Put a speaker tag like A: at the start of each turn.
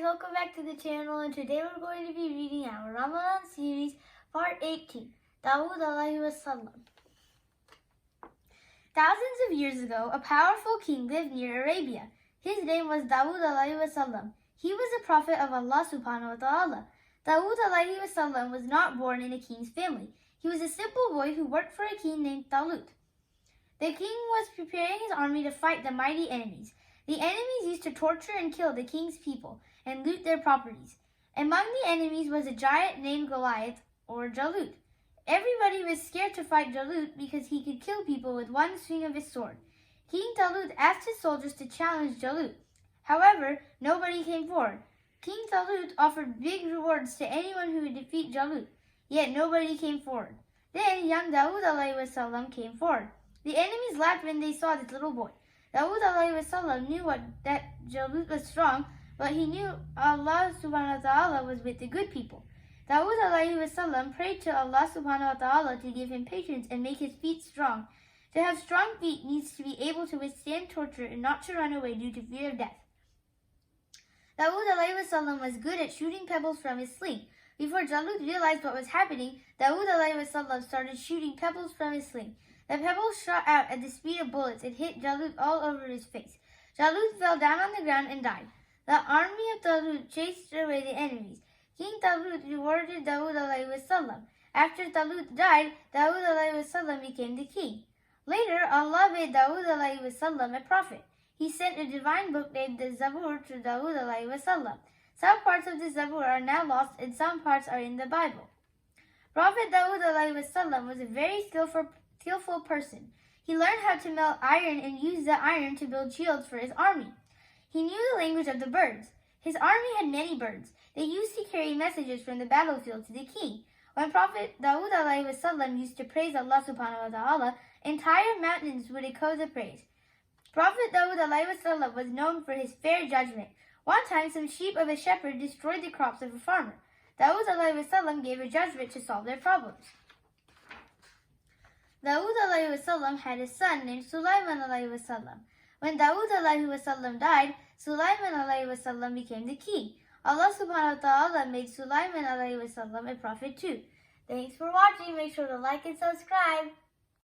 A: welcome back to the channel, and today we're going to be reading our Ramadan series, part 18, Dawud alayhi wasallam. Thousands of years ago, a powerful king lived near Arabia. His name was Dawud alayhi wasallam. He was a prophet of Allah subhanahu wa ta'ala. Dawud alayhi wasallam was not born in a king's family. He was a simple boy who worked for a king named Dawud. The king was preparing his army to fight the mighty enemies. The enemies used to torture and kill the king's people and loot their properties. Among the enemies was a giant named Goliath, or Jalut. Everybody was scared to fight Jalut because he could kill people with one swing of his sword. King Dawud asked his soldiers to challenge Jalut. However, nobody came forward. King Dawud offered big rewards to anyone who would defeat Jalut, yet nobody came forward. Then young Dawud alayhi wasallam came forward. The enemies laughed when they saw this little boy. Dawud alayhi wasallam knew that Jalut was strong, but he knew Allah subhanahu wa ta'ala was with the good people. Dawud alayhi wasallam prayed to Allah subhanahu wa ta'ala to give him patience and make his feet strong. To have strong feet needs to be able to withstand torture and not to run away due to fear of death. Dawud alayhi wasallam was good at shooting pebbles from his sling. Before Jalut realized what was happening, Dawud alayhi wasallam started shooting pebbles from his sling. The pebbles shot out at the speed of bullets and hit Jalut all over his face. Jalut fell down on the ground and died. The army of Dawud chased away the enemies. King Dawud rewarded Dawud alayhi wasallam. After Jalut died, Dawud alayhi wasallam became the king. Later, Allah made Dawud alayhi wasallam a prophet. He sent a divine book named the Zabur to Dawud alayhi wasallam. Some parts of the Zabur are now lost and some parts are in the Bible. Prophet Dawud alayhi wasallam was a very skillful person. He learned how to melt iron and use the iron to build shields for his army. He knew the language of the birds. His army had many birds. They used to carry messages from the battlefield to the king. When Prophet Dawud alayhi wasallam used to praise Allah subhanahu wa ta'ala, entire mountains would echo the praise. Prophet Dawud alayhi wasallam was known for his fair judgment. One time, some sheep of a shepherd destroyed the crops of a farmer. Dawud alayhi wasallam gave a judgment to solve their problems. Dawud alayhi wasallam had a son named Sulaiman alayhi wasallam. When Dawud alayhi wasallam died, Sulaiman alayhi wasallam became the king. Allah subhanahu wa ta'ala made Sulaiman alayhi wasallam a prophet too. Thanks for watching. Make sure to like and subscribe.